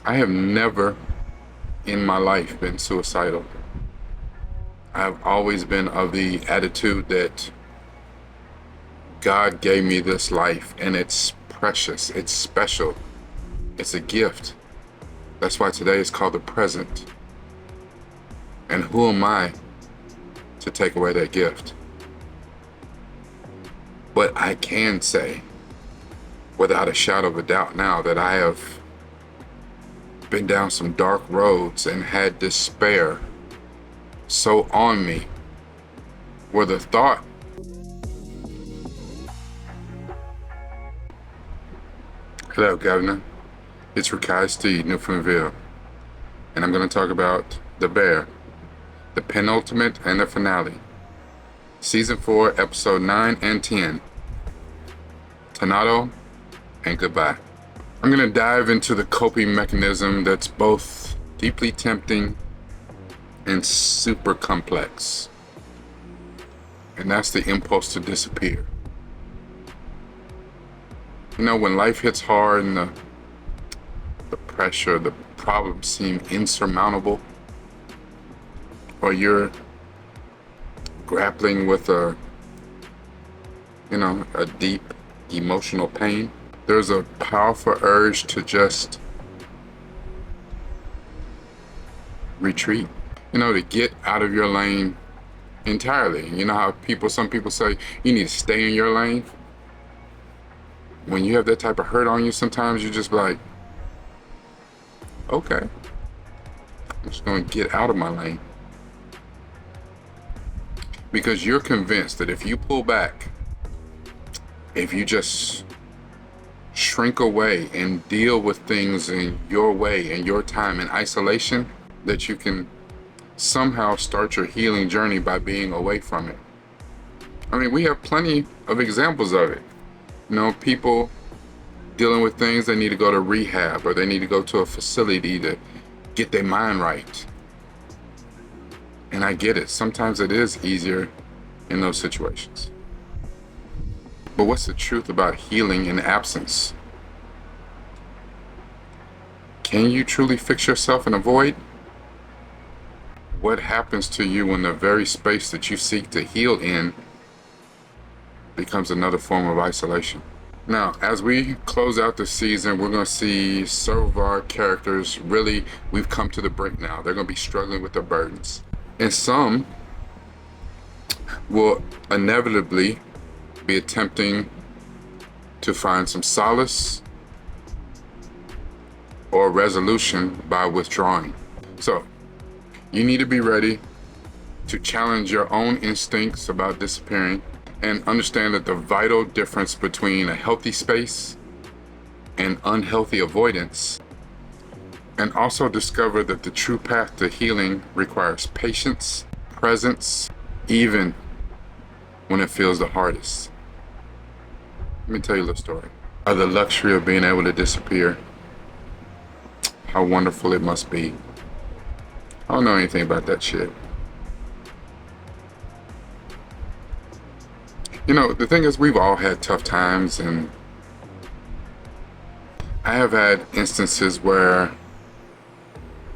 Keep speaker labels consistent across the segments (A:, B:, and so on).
A: I have never in my life been suicidal. I've always been of the attitude that God gave me this life and it's precious, it's special, it's a gift. That's why today is called the present. And who am I to take away that gift? But I can say, without a shadow of a doubt now, that I have been down some dark roads and had despair so on me, where the thought, hello Governor, it's Rakai Steed, Newfoundlandville, and I'm going to talk about The Bear, the penultimate and the finale, Season 4, Episode 9 and 10, Tonnato and Goodbye. I'm going to dive into the coping mechanism that's both deeply tempting and super complex. And that's the impulse to disappear. You know, when life hits hard and the pressure, the problems seem insurmountable, or you're grappling with a deep emotional pain, there's a powerful urge to just retreat, to get out of your lane entirely. You know how some people say you need to stay in your lane? When you have that type of hurt on you, sometimes you're just like, okay, I'm just going to get out of my lane. Because you're convinced that if you pull back, if you just shrink away and deal with things in your way and your time in isolation, that you can somehow start your healing journey by being away from it. I mean, we have plenty of examples of it. People dealing with things, they need to go to rehab or they need to go to a facility to get their mind right. And I get it. Sometimes it is easier in those situations. But what's the truth about healing in absence? Can you truly fix yourself in a void? What happens to you when the very space that you seek to heal in becomes another form of isolation? Now, as we close out the season, we're going to see several of our characters really, we've come to the brink now. They're going to be struggling with their burdens. And some will inevitably be attempting to find some solace or resolution by withdrawing. So, you need to be ready to challenge your own instincts about disappearing and understand that the vital difference between a healthy space and unhealthy avoidance, and also discover that the true path to healing requires patience, presence, even when it feels the hardest. Let me tell you a little story of the luxury of being able to disappear. How wonderful it must be. I don't know anything about that shit. The thing is, we've all had tough times, and I have had instances where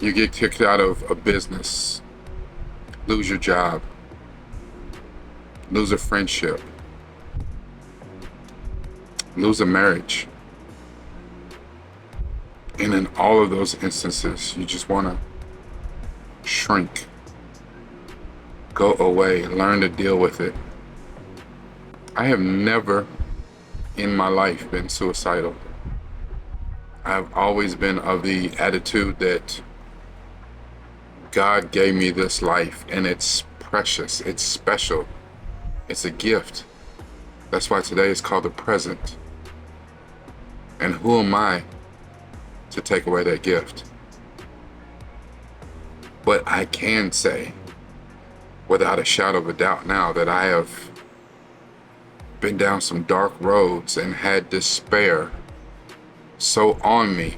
A: you get kicked out of a business, lose your job, lose a friendship, lose a marriage. And in all of those instances, you just want to shrink, go away, learn to deal with it. I have never in my life been suicidal. I've always been of the attitude that God gave me this life and it's precious, it's special, it's a gift. That's why today is called the present. And who am I to take away that gift? But I can say, without a shadow of a doubt now, that I have been down some dark roads and had despair so on me,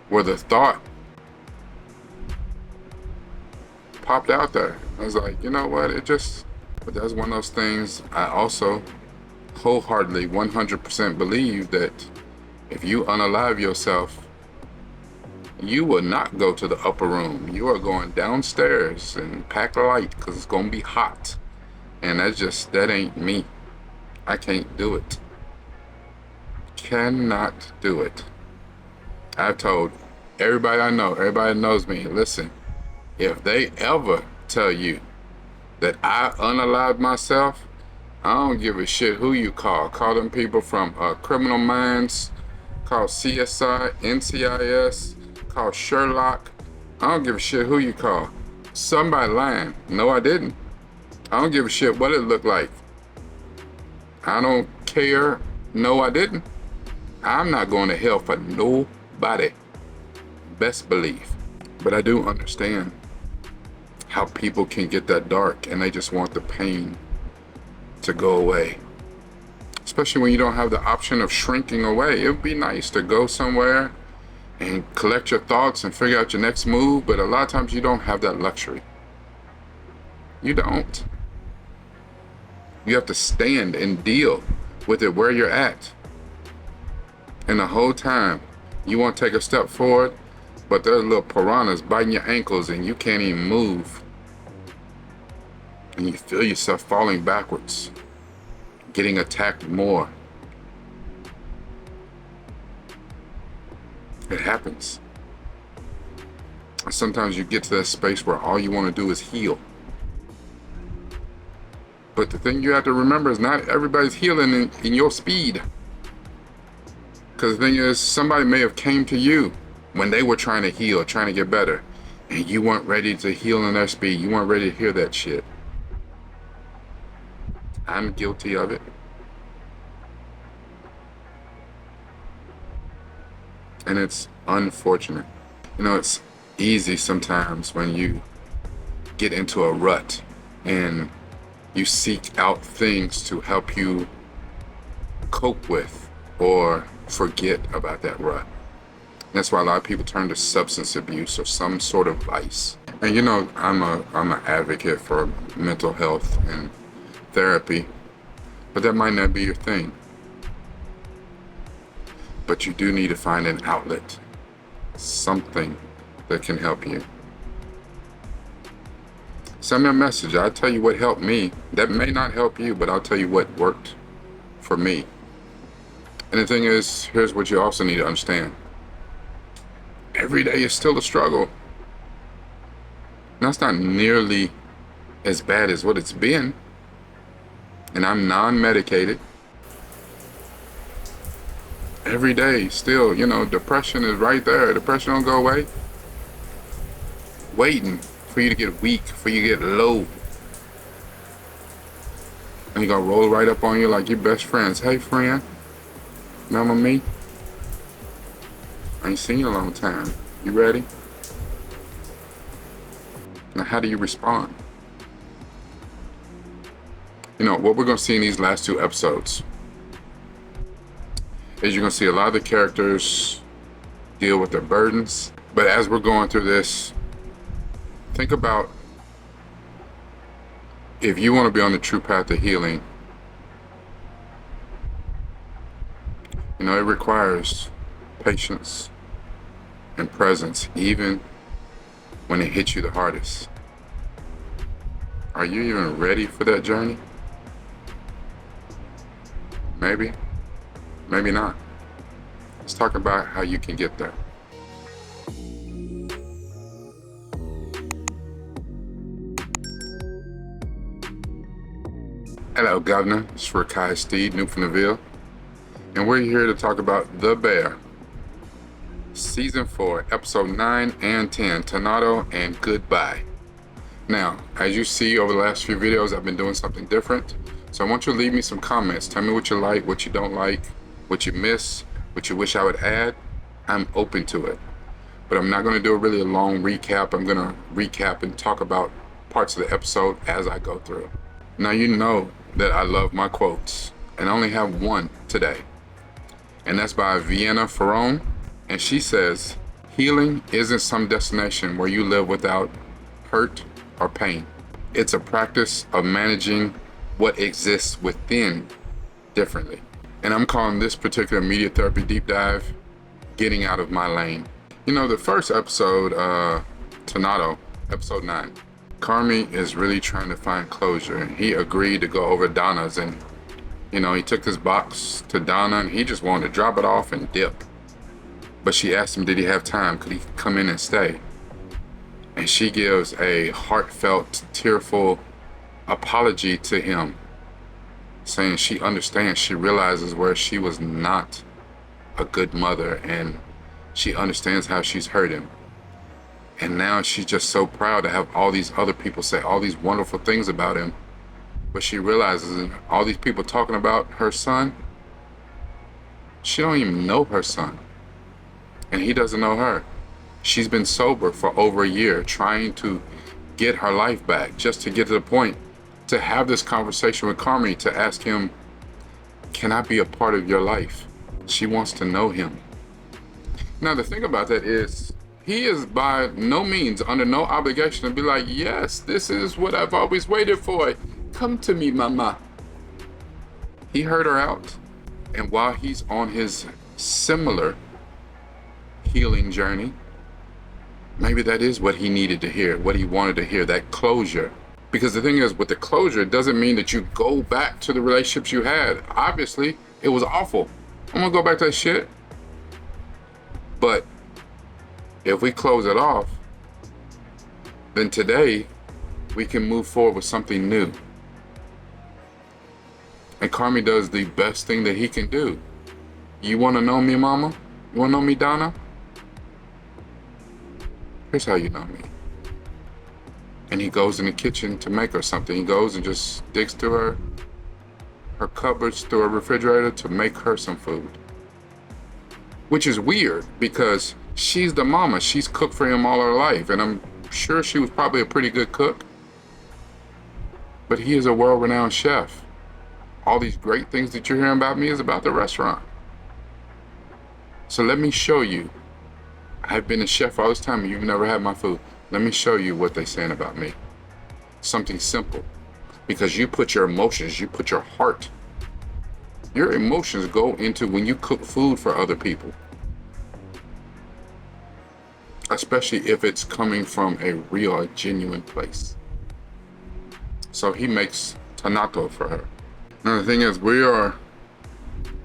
A: where the thought popped out there. I was like, you know what, but that's one of those things. I also wholeheartedly 100% believe that if you unalive yourself, You will not go to the upper room. You are going downstairs and pack light because it's going to be hot. And that ain't me. I can't do it. Cannot do it. I've told everybody I know, everybody knows me, listen, if they ever tell you that I unalived myself, I don't give a shit who you call. Call them people from Criminal Minds, call CSI, NCIS, call Sherlock. I don't give a shit who you call. Somebody lying. No, I didn't. I don't give a shit what it looked like. I don't care. No, I didn't. I'm not going to hell for nobody. Best believe. But I do understand how people can get that dark and they just want the pain to go away. Especially when you don't have the option of shrinking away. It would be nice to go somewhere and collect your thoughts and figure out your next move, but a lot of times you don't have that luxury. You don't. You have to stand and deal with it where you're at. And the whole time you want to take a step forward, but there's little piranhas biting your ankles and you can't even move. And you feel yourself falling backwards, getting attacked more. It happens. And sometimes you get to that space where all you want to do is heal. But the thing you have to remember is not everybody's healing in your speed. Because the thing is, somebody may have came to you when they were trying to heal, trying to get better, and you weren't ready to heal in their speed. You weren't ready to hear that shit. I'm guilty of it. And it's unfortunate. You know, it's easy sometimes when you get into a rut and you seek out things to help you cope with or forget about that rut. That's why a lot of people turn to substance abuse or some sort of vice. And you know, I'm an advocate for mental health and therapy, but that might not be your thing. But you do need to find an outlet, something that can help you. Send me a message. I'll tell you what helped me. That may not help you, but I'll tell you what worked for me. And the thing is, here's what you also need to understand. Every day is still a struggle. That's not nearly as bad as what it's been. And I'm non-medicated. Every day still, you know, depression is right there. Depression don't go away. Waiting for you to get weak, for you to get low. And you're gonna roll right up on you like your best friends. Hey friend, remember me? I ain't seen you in a long time. You ready? Now how do you respond? You know, what we're gonna see in these last two episodes is you're gonna see a lot of the characters deal with their burdens. But as we're going through this, think about if you want to be on the true path to healing, you know, it requires patience and presence, even when it hits you the hardest. Are you even ready for that journey? Maybe, maybe not. Let's talk about how you can get there. Hello, Governor. It's Rakai Steed, new from the Ville. And we're here to talk about The Bear. Season 4, Episode 9 and 10, Tonnato and Goodbye. Now, as you see over the last few videos, I've been doing something different. So I want you to leave me some comments. Tell me what you like, what you don't like, what you miss, what you wish I would add. I'm open to it. But I'm not going to do a really long recap. I'm going to recap and talk about parts of the episode as I go through. Now you know that I love my quotes, and I only have one today. And that's by Vienna Ferrone. And she says, healing isn't some destination where you live without hurt or pain. It's a practice of managing what exists within differently. And I'm calling this particular media therapy deep dive, Getting Out of My Lane. You know, the first episode, Tonnato, episode 9, Carmi is really trying to find closure. He agreed to go over Donna's, and, you know, he took his box to Donna, and he just wanted to drop it off and dip. But she asked him, did he have time? Could he come in and stay? And she gives a heartfelt, tearful apology to him, saying she understands, she realizes where she was not a good mother, and she understands how she's hurt him. And now she's just so proud to have all these other people say all these wonderful things about him. But she realizes all these people talking about her son, she don't even know her son. And he doesn't know her. She's been sober for over a year, trying to get her life back, just to get to the point to have this conversation with Carmi, to ask him, can I be a part of your life? She wants to know him. Now, the thing about that is, he is by no means under no obligation to be like, yes, this is what I've always waited for. Come to me, mama. He heard her out. And while he's on his similar healing journey, maybe that is what he needed to hear, what he wanted to hear, that closure. Because the thing is, with the closure, it doesn't mean that you go back to the relationships you had. Obviously, it was awful. I'm gonna go back to that shit. But if we close it off, then today we can move forward with something new. And Carmi does the best thing that he can do. You want to know me, mama? You want to know me, Donna? Here's how you know me. And he goes in the kitchen to make her something. He goes and just digs through her cupboards, through her refrigerator to make her some food. Which is weird because she's the mama. She's cooked for him all her life. And I'm sure she was probably a pretty good cook. But he is a world-renowned chef. All these great things that you're hearing about me is about the restaurant. So let me show you. I've been a chef all this time and you've never had my food. Let me show you what they're saying about me. Something simple. Because you put your emotions, you put your heart. Your emotions go into when you cook food for other people. Especially if it's coming from a real, a genuine place. So he makes Tonnato for her. Now the thing is, we are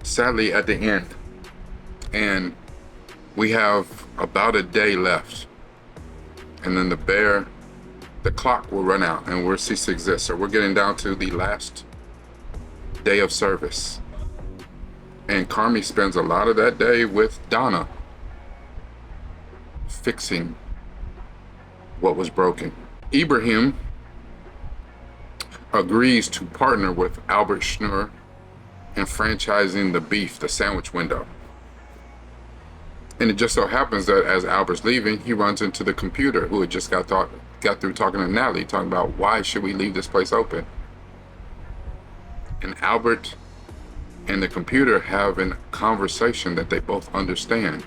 A: sadly at the end. And we have about a day left. And then the clock will run out and we'll cease to exist. So we're getting down to the last day of service. And Carmi spends a lot of that day with Donna, fixing what was broken. Ibrahim agrees to partner with Albert Schnur in franchising the beef, the sandwich window. And it just so happens that as Albert's leaving, he runs into the computer who had just got through talking to Natalie, talking about why should we leave this place open. And Albert and the computer have a conversation that they both understand.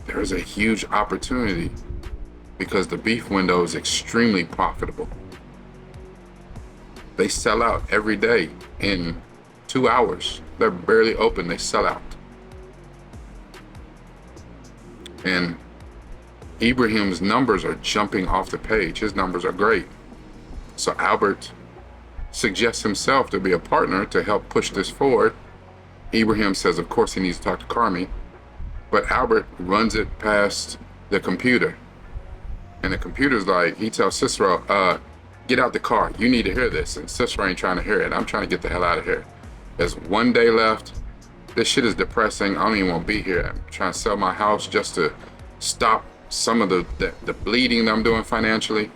A: There is a huge opportunity because the beef window is extremely profitable. They sell out every day in 2 hours. They're barely open, they sell out. And Ibrahim's numbers are jumping off the page. His numbers are great. So Albert suggests himself to be a partner to help push this forward. Ibrahim says, of course, he needs to talk to Carmi. But Albert runs it past the computer. And the computer's like, he tells Cicero, get out the car. You need to hear this. And Cicero ain't trying to hear it. I'm trying to get the hell out of here. There's 1 day left. This shit is depressing. I don't even want to be here. I'm trying to sell my house just to stop some of the bleeding that I'm doing financially.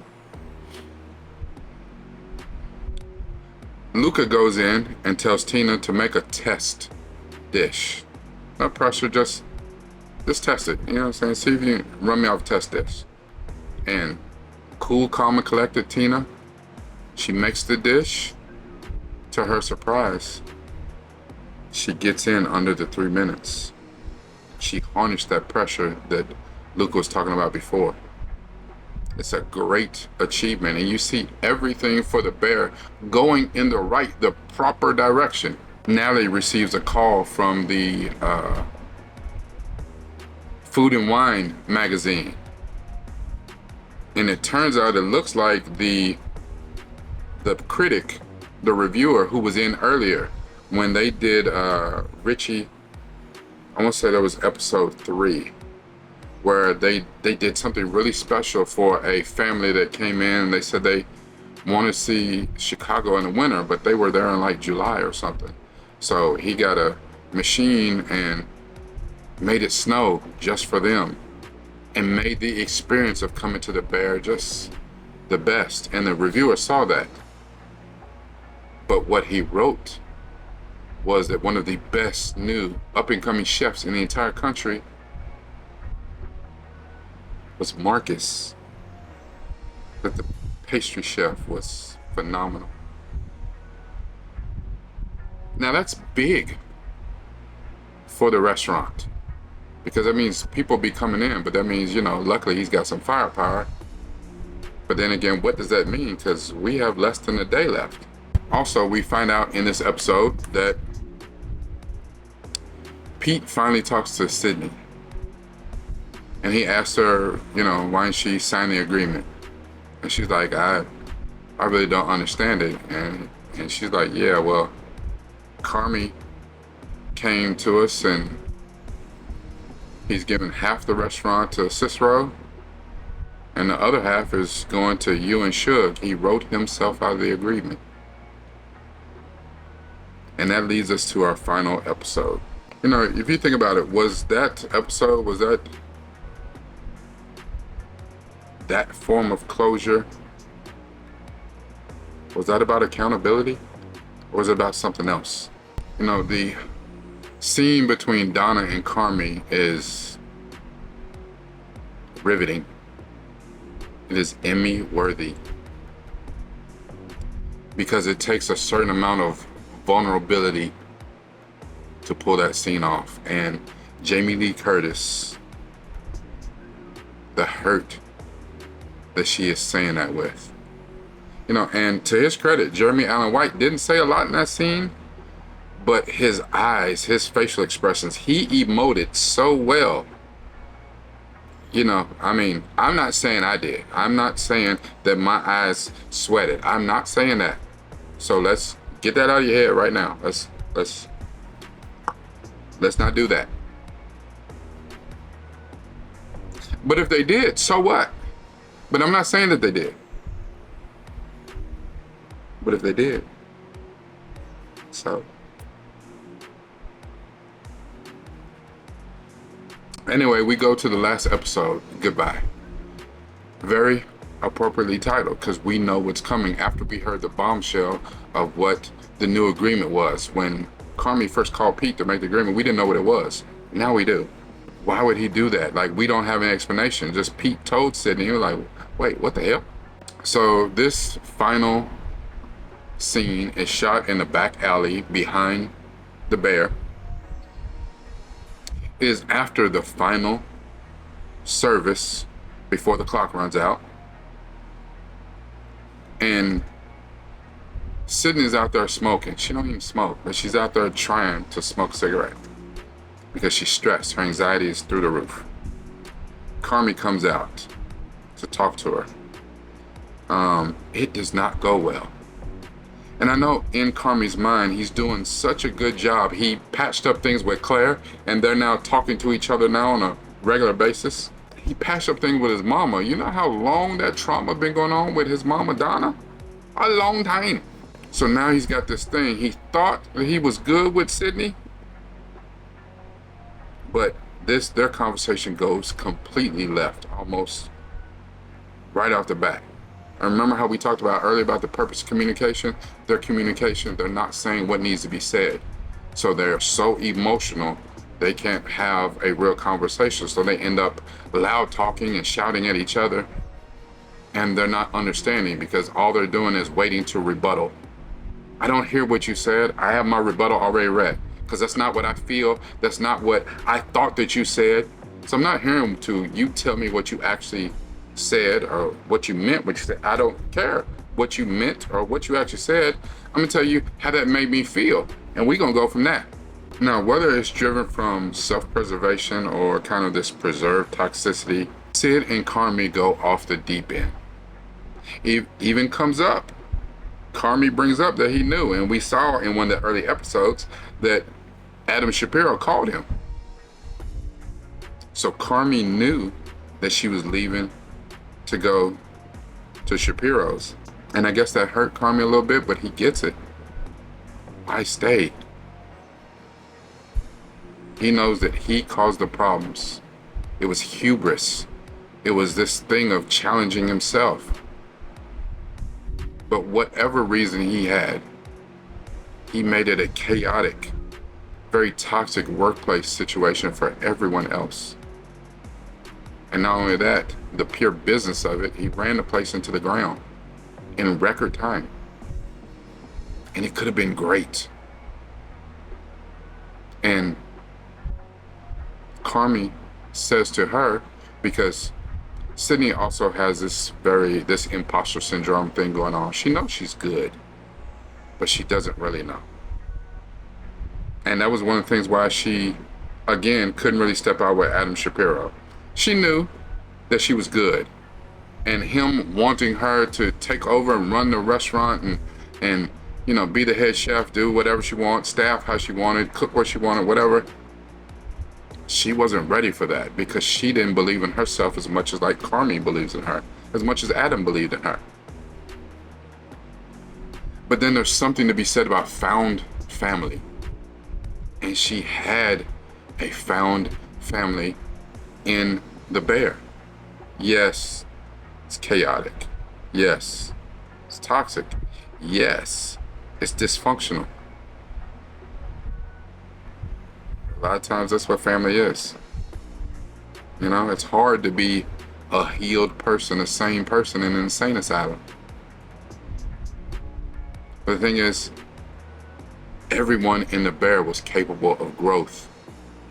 A: Luca goes in and tells Tina to make a test dish. No pressure, just test it. You know what I'm saying? See if you can run me off a test dish. And cool, calm, and collected Tina, she makes the dish. To her surprise, she gets in under the 3 minutes. She harnessed that pressure that Luca was talking about before. It's a great achievement, and you see everything for the bear going in the proper direction. Natalie receives a call from the Food and Wine magazine. And it turns out it looks like the critic, the reviewer who was in earlier when they did Richie, I want to say that was episode 3, where they did something really special for a family that came in, and they said they want to see Chicago in the winter, but they were there in like July or something. So he got a machine and made it snow just for them, and made the experience of coming to the Bear just the best. And the reviewer saw that. But what he wrote was that one of the best new up-and-coming chefs in the entire country was Marcus. That the pastry chef was phenomenal. Now that's big for the restaurant, because that means people be coming in, but that means, you know, luckily he's got some firepower. But then again, what does that mean? Because we have less than a day left. Also, we find out in this episode that Pete finally talks to Sydney, and he asks her, you know, why didn't she sign the agreement? And she's like, I really don't understand it. And she's like, yeah, well, Carmi came to us and he's given half the restaurant to Cicero, and the other half is going to you and Suge. He wrote himself out of the agreement. And that leads us to our final episode. You know, if you think about it, was that episode, was that form of closure, was that about accountability, or was it about something else? You know, the scene between Donna and Carmi is riveting. It is Emmy worthy, because it takes a certain amount of vulnerability to pull that scene off. And Jamie Lee Curtis, the hurt that she is saying that with, you know, and to his credit, Jeremy Allen White didn't say a lot in that scene, but his eyes, his facial expressions, he emoted so well. You know, I mean, I'm not saying I did. I'm not saying that my eyes sweated. I'm not saying that. So let's get that out of your head right now. Let's not do that. But if they did, so what? But I'm not saying that they did. But if they did, so. Anyway, we go to the last episode, Goodbye. Very appropriately titled, because we know what's coming after we heard the bombshell of what the new agreement was. When Carmi first called Pete to make the agreement, we didn't know what it was. Now we do. Why would he do that? Like, we don't have an explanation. Just Pete told Sydney. He was like, wait, what the hell? So this final scene is shot in the back alley behind the Bear. It is after the final service before the clock runs out. And Sydney's out there smoking. She don't even smoke, but she's out there trying to smoke a cigarette because she's stressed. Her anxiety is through the roof. Carmi comes out to talk to her. It does not go well. And I know in Carmi's mind, he's doing such a good job. He patched up things with Claire, and they're now talking to each other now on a regular basis. He patched up things with his mama. You know how long that trauma been going on with his mama, Donna? A long time. So now he's got this thing. He thought that he was good with Sydney, but their conversation goes completely left, almost right off the bat. And remember how we talked about earlier about the purpose of communication? Their communication, they're not saying what needs to be said. So they're so emotional, they can't have a real conversation. So they end up loud talking and shouting at each other. And they're not understanding because all they're doing is waiting to rebuttal. I don't hear what you said. I have my rebuttal already read, because that's not what I feel. That's not what I thought that you said. So I'm not hearing you tell me what you actually said or what you meant, what you said. I don't care what you meant or what you actually said. I'm gonna tell you how that made me feel, and we're gonna go from that. Now, whether it's driven from self-preservation or kind of this preserved toxicity, Sid and Carmi go off the deep end. It even comes up. Carmi brings up that he knew, and we saw in one of the early episodes that Adam Shapiro called him. So Carmi knew that she was leaving to go to Shapiro's. And I guess that hurt Carmi a little bit, but he gets it. Why stay? He knows that he caused the problems. It was hubris. It was this thing of challenging himself. But whatever reason he had, he made it a chaotic, very toxic workplace situation for everyone else. And not only that, the pure business of it, he ran the place into the ground in record time. And it could have been great. And Carmi says to her, because Sydney also has this imposter syndrome thing going on. She knows she's good, but she doesn't really know. And that was one of the things why she, again, couldn't really step out with Adam Shapiro. She knew that she was good, and him wanting her to take over and run the restaurant and you know, be the head chef, do whatever she wants, staff how she wanted, cook what she wanted, whatever. She wasn't ready for that because she didn't believe in herself as much as like Carmi believes in her, as much as Adam believed in her. But then there's something to be said about found family. And she had a found family in the bear. Yes, it's chaotic. Yes, it's toxic. Yes, it's dysfunctional. A lot of times that's what family is. You know, it's hard to be a healed person, a sane person in an insane asylum. But the thing is, everyone in the bear was capable of growth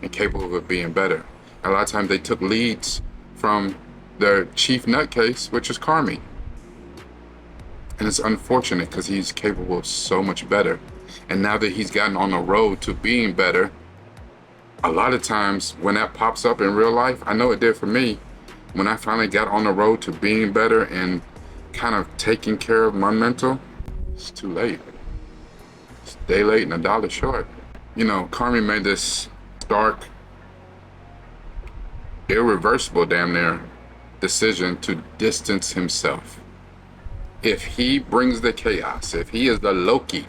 A: and capable of being better. A lot of times they took leads from their chief nutcase, which is Carmi. And it's unfortunate because he's capable of so much better. And now that he's gotten on the road to being better, a lot of times when that pops up in real life, I know it did for me, when I finally got on the road to being better and kind of taking care of my mental, it's too late. It's a day late and a dollar short. You know, Carmi made this stark, irreversible damn near decision to distance himself. If he brings the chaos, if he is the Loki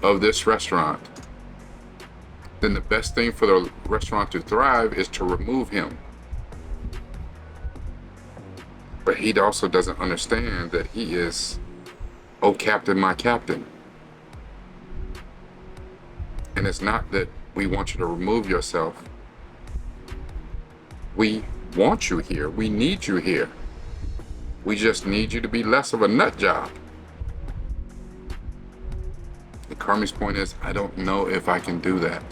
A: of this restaurant, then the best thing for the restaurant to thrive is to remove him. But he also doesn't understand that he is, oh captain, my captain. And it's not that we want you to remove yourself. We want you here. We need you here. We just need you to be less of a nut job. And Carmi's point is, I don't know if I can do that.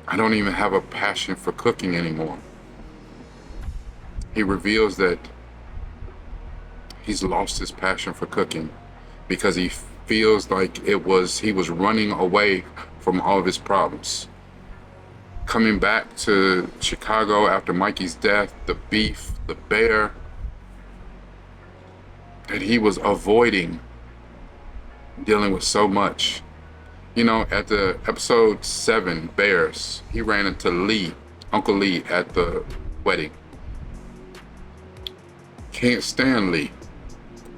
A: I don't even have a passion for cooking anymore. He reveals that he's lost his passion for cooking because he feels like he was running away from all of his problems. Coming back to Chicago after Mikey's death, the beef, the bear, that he was avoiding dealing with so much. You know, at the episode 7, Bears, he ran into Lee, Uncle Lee, at the wedding. Can't stand Lee.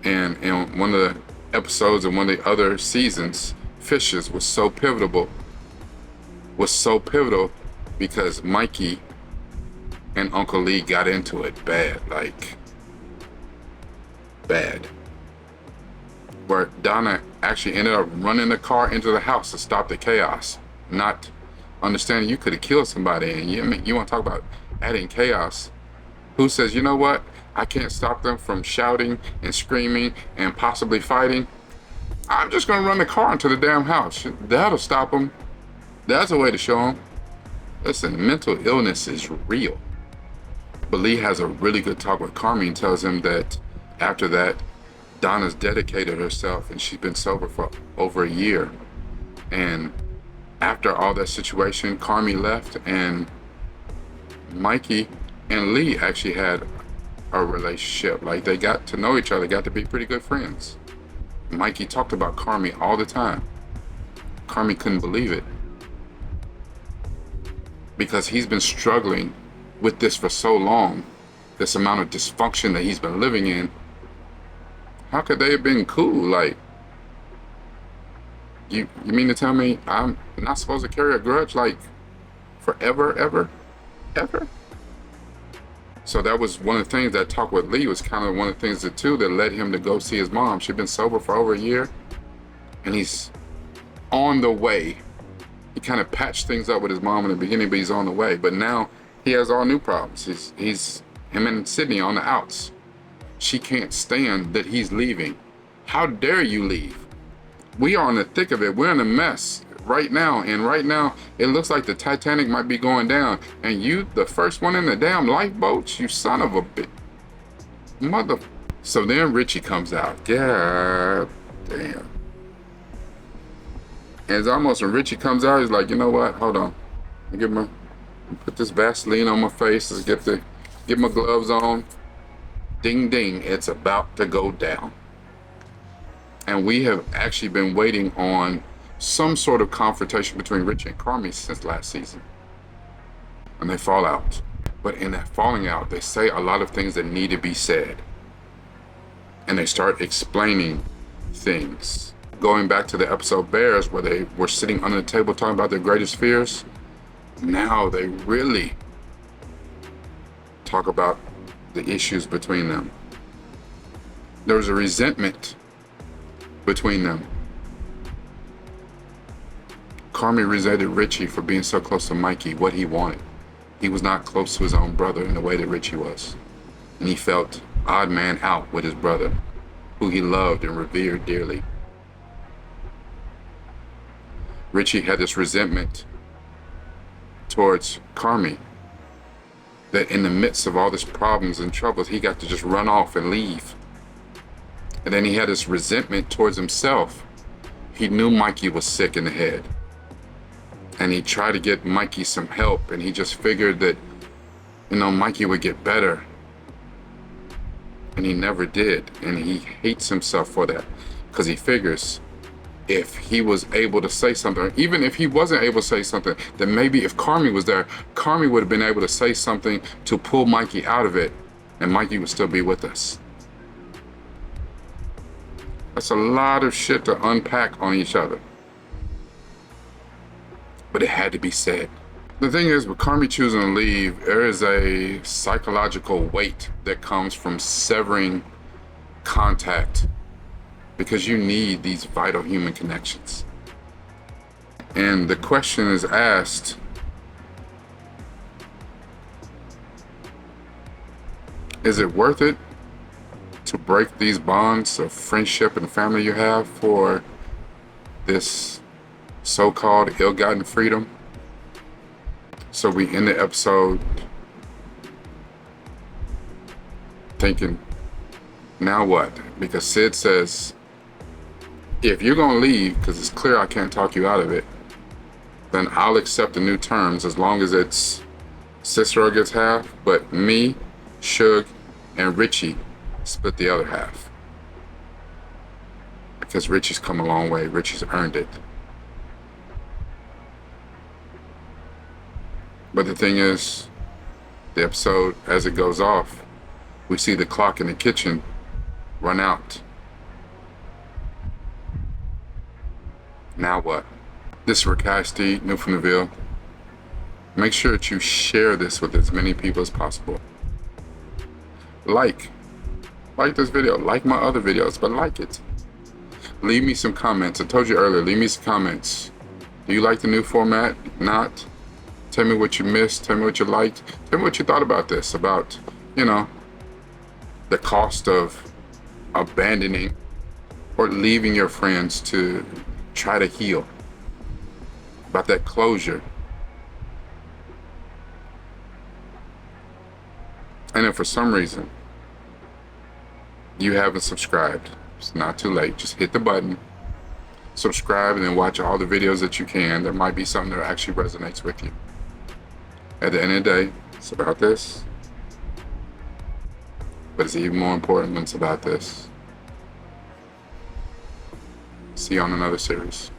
A: And in one of the episodes in one of the other seasons, Fishes was so pivotal because Mikey and Uncle Lee got into it bad, bad. Where Donna actually ended up running the car into the house to stop the chaos, not understanding you could have killed somebody. And you want to talk about adding chaos? Who says, you know what? I can't stop them from shouting and screaming and possibly fighting. I'm just going to run the car into the damn house. That'll stop them. That's a way to show them. Listen, mental illness is real. But Lee has a really good talk with Carmi and tells him that after that, Donna's dedicated herself and she's been sober for over a year. And After all that situation, Carmi left, and Mikey and Lee actually had a relationship. Like, they got to know each other, got to be pretty good friends. Mikey talked about Carmi all the time. Carmi couldn't believe it, because he's been struggling with this for so long, this amount of dysfunction that he's been living in. How could they have been cool? Like, you mean to tell me I'm not supposed to carry a grudge, like, forever, ever? So that was one of the things, that talk with Lee was kind of one of the things that led him to go see his mom. She'd been sober for over a year, and he's on the way. He kind of patched things up with his mom in the beginning, but he's on the way. But now he has all new problems. He's him and Sydney on the outs. She can't stand that he's leaving. How dare you leave? We are in the thick of it. We're in a mess right now, and right now it looks like the Titanic might be going down, and you the first one in the damn lifeboats, you son of a bitch, mother. So then Richie comes out. God damn. And it's almost when Richie comes out, he's like, you know what, hold on, put this Vaseline on my face. Let's get my gloves on. Ding ding, it's about to go down. And we have actually been waiting on some sort of confrontation between Richie and Carmi since last season. And they fall out. But in that falling out, they say a lot of things that need to be said. And they start explaining things. Going back to the episode Bears, where they were sitting under the table talking about their greatest fears, now they really talk about the issues between them. There was a resentment between them. Carmi resented Richie for being so close to Mikey, what he wanted. He was not close to his own brother in the way that Richie was. And he felt odd man out with his brother, who he loved and revered dearly. Richie had this resentment towards Carmi, that in the midst of all these problems and troubles, he got to just run off and leave. And then he had this resentment towards himself. He knew Mikey was sick in the head, and he tried to get Mikey some help, and he just figured that, Mikey would get better, and he never did. And he hates himself for that, because he figures if he was able to say something, even if he wasn't able to say something, then maybe if Carmi was there, Carmi would have been able to say something to pull Mikey out of it, and Mikey would still be with us. That's a lot of shit to unpack on each other. But it had to be said. The thing is, with Carmi choosing to leave, there is a psychological weight that comes from severing contact, because you need these vital human connections. And the question is asked, is it worth it to break these bonds of friendship and family you have for this so-called ill-gotten freedom? So we end the episode thinking, now what? Because Sid says, if you're gonna leave, because it's clear I can't talk you out of it, then I'll accept the new terms, as long as it's Cicero gets half, but me, Suge, and Richie split the other half. Because Richie's come a long way. Richie's earned it. But the thing is, the episode, as it goes off, we see the clock in the kitchen run out. Now what? This is Rakai Steve, new from the Ville. Make sure that you share this with as many people as possible. Like this video, like my other videos, but like it. Leave me some comments. I told you earlier, leave me some comments. Do you like the new format? Not? Tell me what you missed, tell me what you liked, tell me what you thought about this, about, the cost of abandoning or leaving your friends to try to heal, about that closure. And if for some reason you haven't subscribed, it's not too late. Just hit the button, subscribe, and then watch all the videos that you can. There might be something that actually resonates with you. At the end of the day, it's about this. But it's even more important when it's about this. See you on another series.